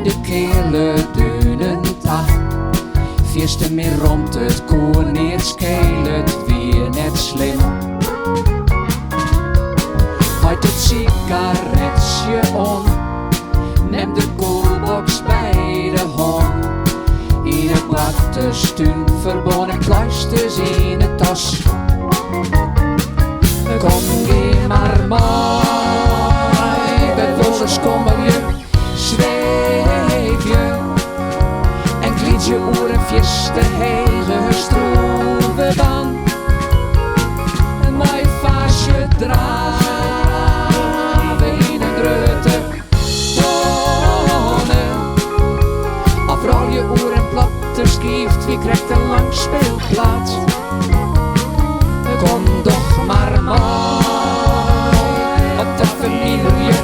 naar de kele duinen ta. Vierste meer rond het koer neer schelen, het weer net slim. Houd het sigaretje on, neem de koelbox bij de hand. In het wattenstuin verbonden pleisters in de tas. Kom geen maar mooi, bij wolens kommer je, zweef je. En glied je oer een fieste hege stroeve baan. Mijn vaasje draven in een grote tonen. Afrol je oer een platte skieft, wie krijgt een lang speelplaats. Kom toch maar mooi op de familie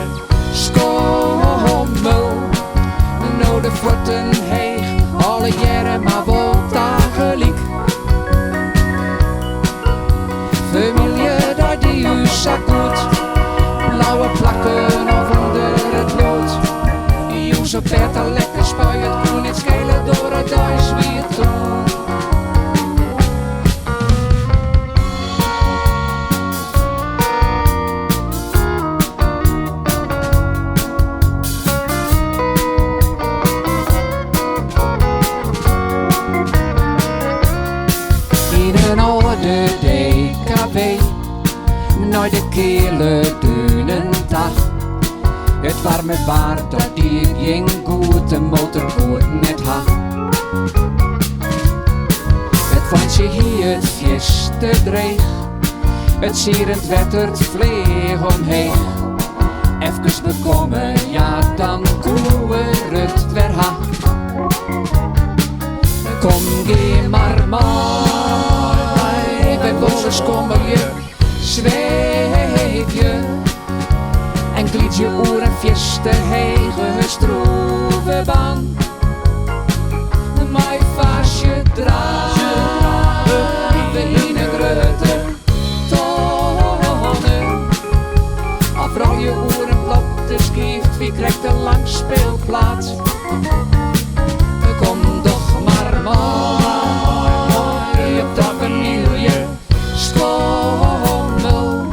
schommel. Nou de forten heeg, alle jaren maar wel tegelijk. Familie dat die u zak doet, blauwe plakken of onder het lood. Jongens op bed al lekker spuien, het kon niet schelen door het huis weer toe. De DKW, naar de kele duinen ta. Het warme baard dat die ging goed, de motorboot net ha. Het vondje hier het fieste dreig, het sierend wettert vleeg omheen. Even bekomen, ja dan koer het weer ha. Kom geen maar bij wolens kommer je, zweef je. En glied je oer een fieste hege stroeve baan. Mijn vaasje draven in een grote tonen. Afrol je oer een platte skieft, wie krijgt een lang speelplaats. Kom toch maar mooi op de familie schommel.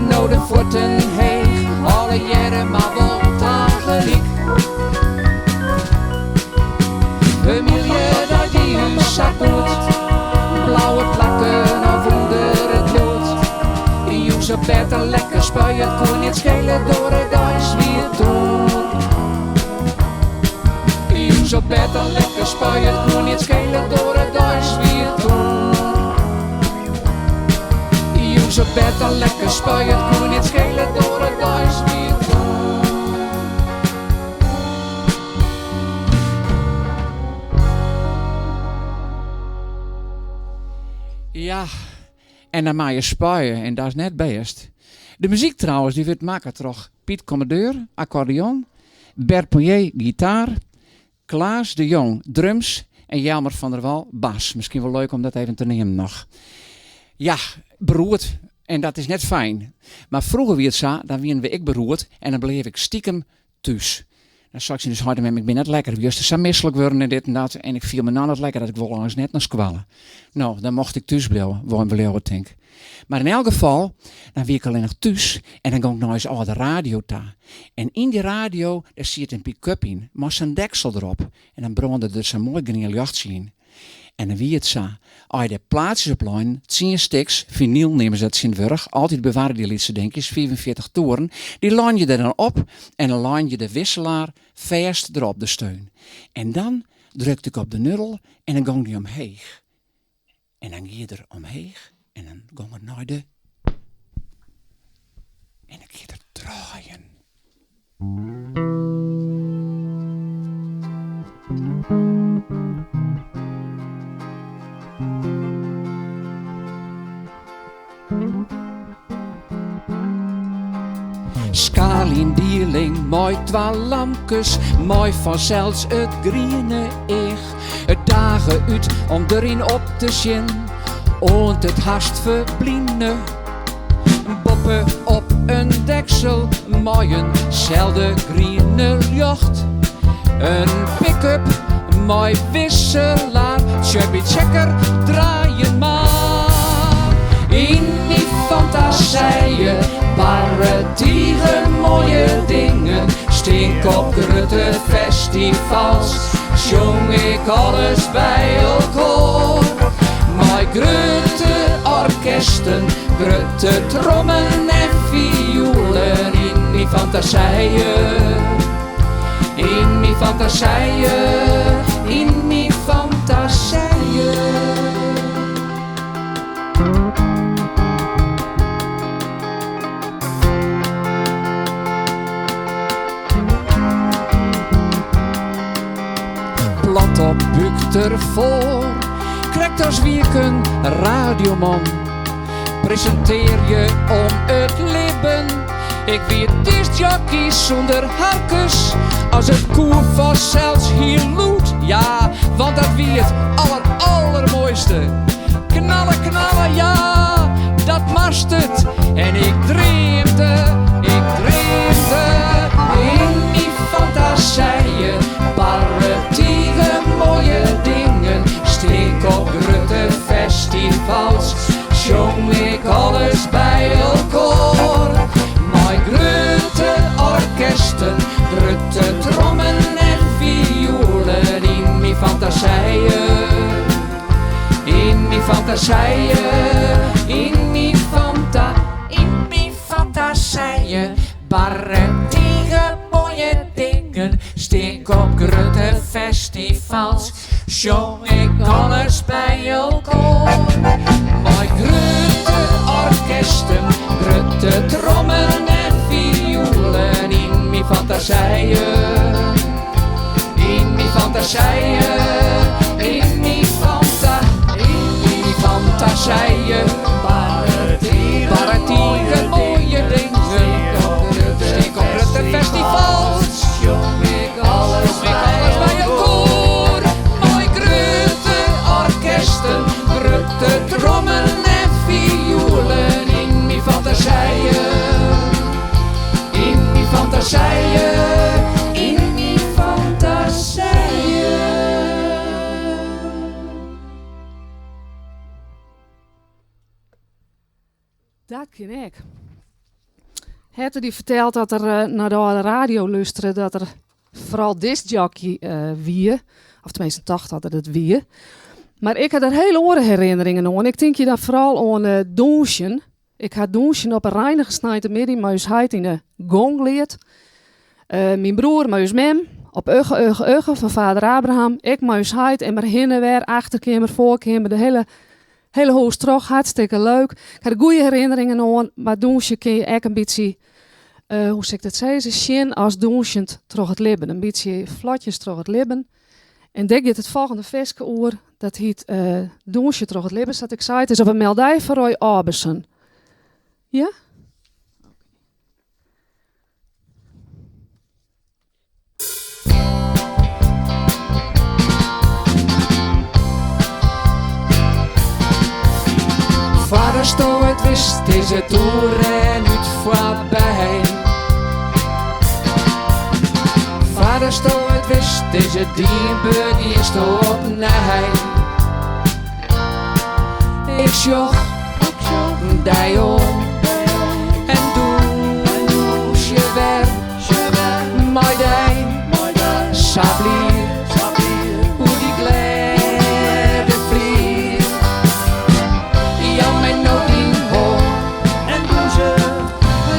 Nou de forten heeg, alle jaren maar wel tegelijk. Familie dat die u zak doet, blauwe plakken of onder het lood. Jongens op bed al lekker spuien, het kon niet schelen door het huis weer toe. Jongens op bed al lekker spuien, het kon niet schelen door het huis weer toe. Jongens op bed al lekker spuien, het kon niet schelen door het huis weer toe. Ja, en dan mag je spuien en dat is net best. De muziek trouwens, die wordt maken toch Piet Commodeur, accordeon, Bert Pouillet, gitaar, Klaas de Jong, drums en Jelmer van der Wal, bas. Misschien wel leuk om dat even te nemen nog. Ja, beroerd. En dat is net fijn. Maar vroeger wie het zo, dan wien we ik beroerd en dan bleef ik stiekem thuis. Dan zag je dus harder met me, ik ben net lekker. Ik wist zo misselijk worden en dit en dat. En ik viel me nou net lekker dat ik wel langs net naar squallen. Nou, dan mocht ik thuis blijven, waar we het denk. Maar in elk geval, dan weer ik alleen nog thuis en dan ga ik nog eens de radio ta. En in die radio, daar zit een pick-up in, maar zijn deksel erop. En dan brandde er zo'n mooi groen lichtje in. En dan wie het zo, als je de plaatsjes oplijn, 10 sticks, vinyl nemen ze dat Sint-Wurg, altijd bewaren die liedse denkjes, 44 toeren, die laan je er dan op en dan laan je de wisselaar vast erop de steun. En dan drukte ik op de nul en dan ging die omheeg. En dan ging je er omheeg en dan ging het naar de... En dan ging je er draaien. Skalindieling, mooi 12 lampjes, mooi vanzelfs het groene eeg. Het dagen uit om erin op te zien, ont het haast verblinden. Boppen op een deksel, mooi een zelfde groene jacht. Een pick-up, mooi wisselaar, chubby checker, draaien maar. In die fantasieën, paratiege mooie dingen, stink op grote festivals, zong ik alles bij elkaar. Mijn grote orkesten, grote trommen en violen in die fantasieën. In die fantasieën, in die fantasieën. Plat op buik ervoor, krijgt als wieken radioman. Presenteer je om het leven. Ik wie discjockey zonder harkes, als het koer was zelfs hier loet. Ja, want dat wie het allermooiste. Knallen, knallen, ja, dat mast het. En ik dreamde in die fantasieën, paratiege mooie dingen, steek op grote festivals, zong ik alles bij elkaar. Mijn grote orkesten, grote trommen en violen in die fantasieën. In die fantasieën, in die fantasieën, paratiege mooie dingen, steek op grote festivals, zong ik alles bij elkaar. Mijn grote orkesten, grote trommen en violen in die fantasieën. In die fantasieën, in die fantasieën, paratiege mooie dingen, steek op grote festivals, zong ik alles bij elkaar. Mijn grote orkesten, grote trommen en violen in die fantasieën. In die fantasieën, in die fantasieën. Dat ken ik. Hette die vertelt dat er naar de radio luisteren dat er vooral discjockey wie, of tenminste dacht dat het wie. Maar ik had er hele oren herinneringen aan. Ik denk je dat vooral aan douchen. Ik had douchen op een reinig gesneden midden met ons heid in de gong leert. Mijn broer met ons mem op Ugge van vader Abraham. Ik met ons heid en maar hinnen weer, achterkamer, voorkamer, de hele hoos terug, hartstikke leuk. Ik had goede herinneringen aan, maar douchen kun je ook een beetje, hoe zeg ik dat zeggen, zien als douchend terug het libben. Een beetje vlotjes terug het libben. En denk je het volgende feestje oor, dat heet douchen terug het libben, dat ik zei, het is op een meldij van Roy Orbison. Ja? Vader sto het wist, is het oer en niet voorbij. Vader sto het wist, is het diepe, die is sto op nee. Ik zocht die om en doe je weg, my day, sablier, hoe die glede vliegt. Ja, mijn nooding hoor en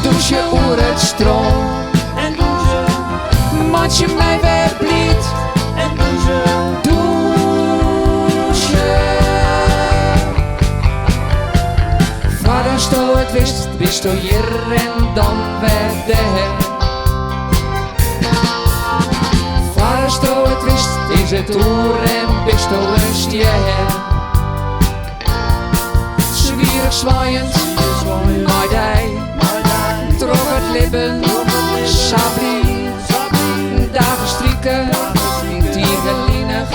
douche oer het stroom en maat je mij weer blied en douche. Vader sto het wist sto hier en dan weer daar. Vader sto het wist, is het oer en bist sto een stier. Zwierig zwaaiend, my day, trok het libben, sabri, dagen strieken, tierenlinig,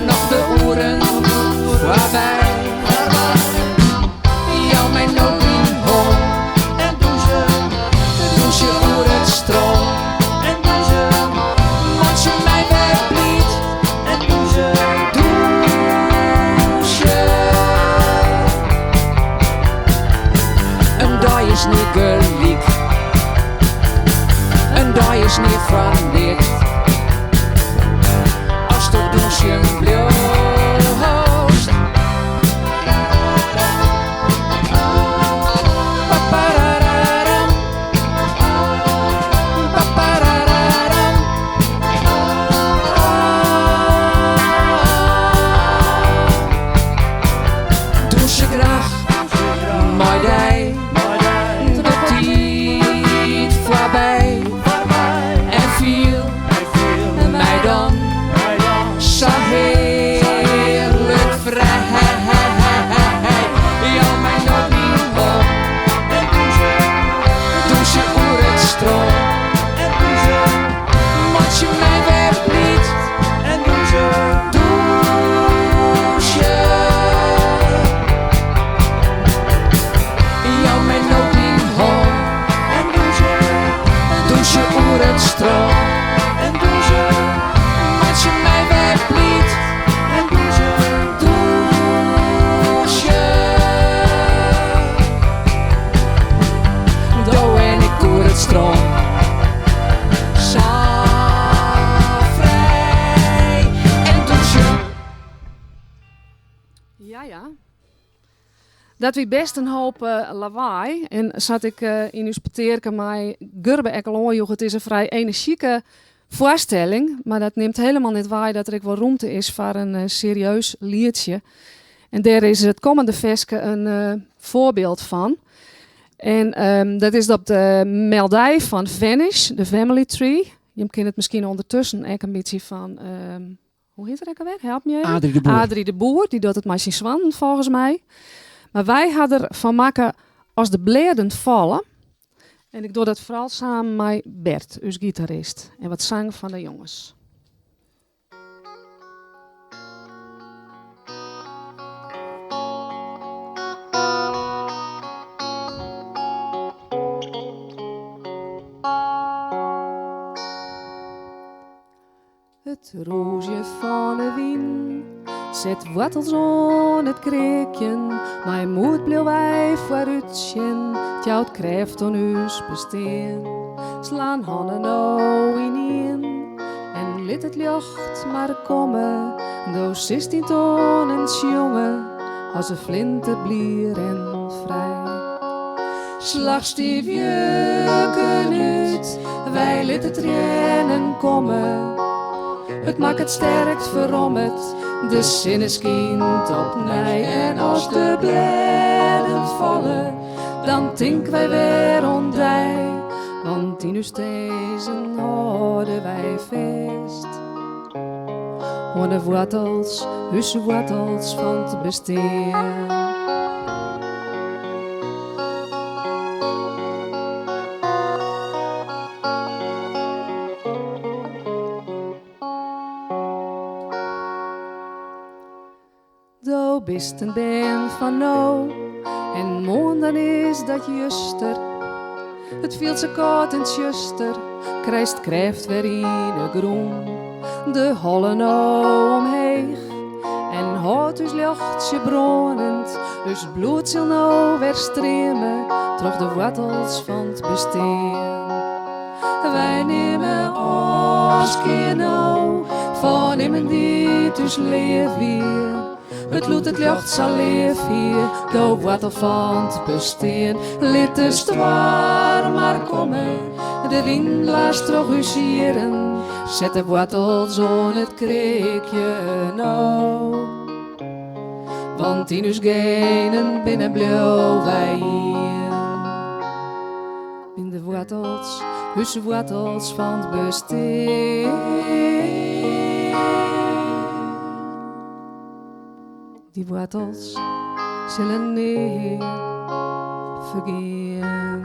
nog de oren voorbij. Ja, mijn noodien hoor en douche oer het stroom en douche, maat je mij gelijk. Een dag is niet van licht. Als de douche bloost. Papararam. Papararam. Douche graag. Mooi dij. De tijd voorbij. En viel mij dan zo heerlijk vrij. Ja, mijn nog niet op. Douche oer het stroom. Moet je mij weer niet douche. Ja, mijn nog niet op. Douche oer het stroom. Moet je mij weer niet douche. Doe en ik oer het stroom. Zo vrij en douche. Ja. Dat wie best een hoop lawaai. En zat ik in uw speteerke mij gurbe ekkeloon. Het is een vrij energieke voorstelling. Maar dat neemt helemaal niet waar dat er ook wel ruimte is voor een serieus liedje. En daar is het komende veske een voorbeeld van. En dat is op de meldij van Vanish, de Family Tree. Je kent het misschien ondertussen ook een beetje van... hoe heet het ook alweer? Help me even. Adrie de Boer. Adrie de Boer, die doet het met zijn zwan volgens mij. Maar wij hadden ervan maken als de bleden vallen. En ik doe dat vooral samen met Bert, uw gitarist. En wat zang van de jongens. Het roosje van de wien zet wortels aan het kreekje. Mijn moed bleef wij vooruitschen, jouwt krijgt on us besteen. Slaan handen nou ineen en liet het licht maar komen. Door 16 tonen jongen, als een flinterblier en vrij. Slagstief jukken uit, wij liet het rennen komen. Het maakt het sterkt verrommerd, de zin is kind op nij. En als de bleden vallen, dan tinken wij weer ondij. Want in uw stezen houden wij vast. Onze wortels, uw wortels van het bestaan. Bist een band van nou, en morgen dan is dat juster. Het viel ze koud en tjuster, krijgt krijft weer in de groen. De holle nou omheeg, en houdt uw lichtje brandend. Dus bloed zal nou weer streamen, troch de wortels van het bestaan. Wij nemen ons keer nou, van iemand die dus leeft weer. Het loet het licht zal leef hier, de wortel van het bestaan. Liet de storm maar komen, de wind blaast terug uw sieren. Zet de wortels aan het kreekje nou. Want in uw genen binnen blauw wij hier. In de wortels, uw wortels van het bestaan. Die wortels zullen niet vergeten.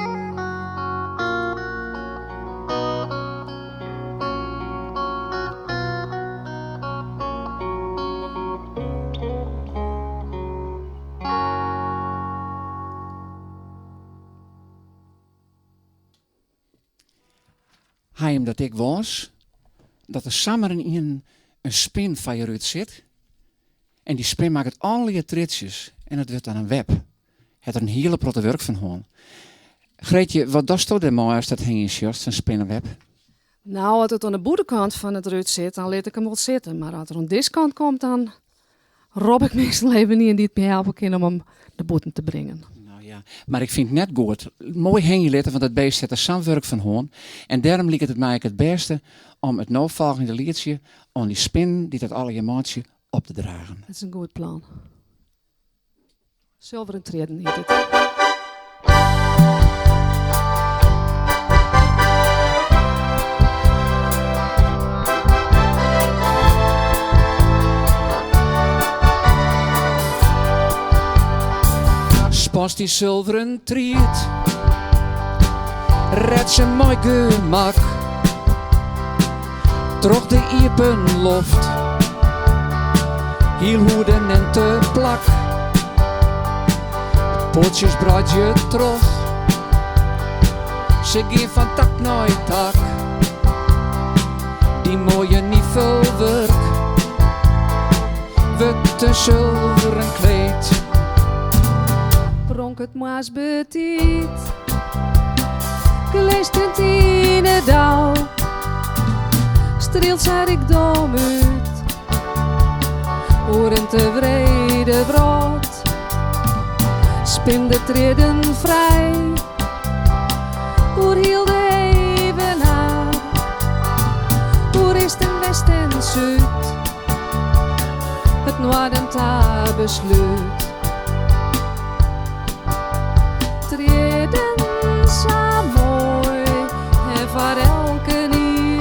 Hij hem dat ik was, dat er samen in een spin van je zit. En die spin maakt het allerlei tritjes. En het wordt dan een web. Het er een hele protte werk van gewoon. Greetje, wat doet er mooi als dat hing in shirt, een spinnenweb? Nou, als het aan de boetekant van het rut zit, dan laat ik hem wel zitten. Maar als er aan deze kant komt, dan rob ik meestal even niet en die het me helpen kunnen om hem de boeten te brengen. Nou ja, maar ik vind het net goed. Mooi heen letten, want het beest zet er samenwerk van hoorn. En daarom liep het mij het beste om het nou volgende liedje aan die spin die dat alle emotie op te dragen. Dat is een goed plan. Zilveren treden heet het. Pas die zilveren triet, red ze mooi gemak, trok de iepen loft, hiel hoeden en te plak, potjes broodje terug, ze gaan van tak naar tak, die mooie nievelwerk, witte zilveren kleed. Pronk het maas betiet, geleestend in het dauw, streelt zat ik dom uit, oor een tevreden brood, spin de treden vrij, oer hield even aan, oer is ten west en zuid, het noorden ta besluit. Treden zo mooi en voor elke nieuw.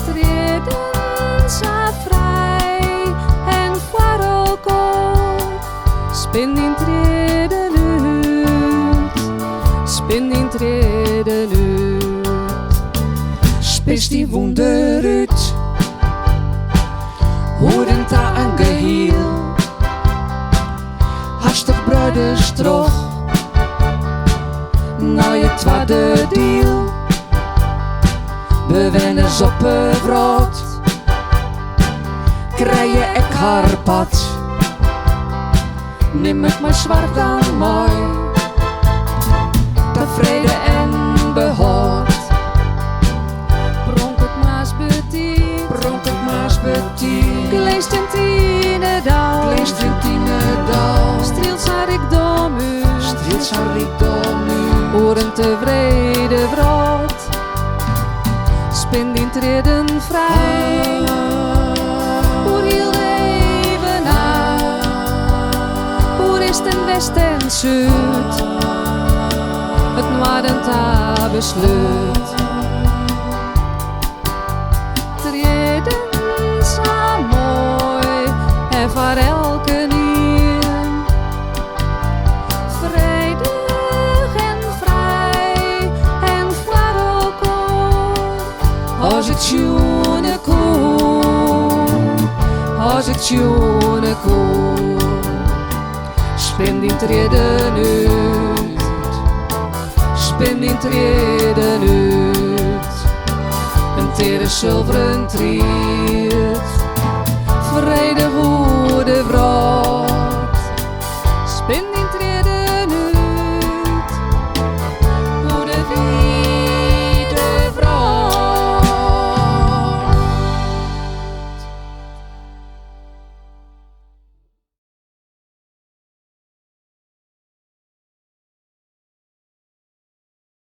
Treden zo vrij en voor elkaar. Spin in treden uit, spin in treden uit. Spis die wonder uit, hoorden ta een geheel. Hastig bruiders terug, naar je tweede deel. Bewenners op het brood, krijg je ek haar pad. Neem het maar zwart dan mooi, tevreden en behoord. Pronk het maas betiet, Pronk het maas betiet, geleest en tiene dauw. leest in Tienedal, Streelt zat ik dom uit, streelt zijn rijkdom nu. oor een tevreden brood. Spin in treden vrij, oer hield even aan. Oer is ten west en zuid, het noorden ta besluit. Treden zo mooi en voor elke nieuw. Vredig en vrij en voor elkaar. Als het joene koe, als het joene koe, spin die treden uit, spin die treden uit, een tere zilveren trier.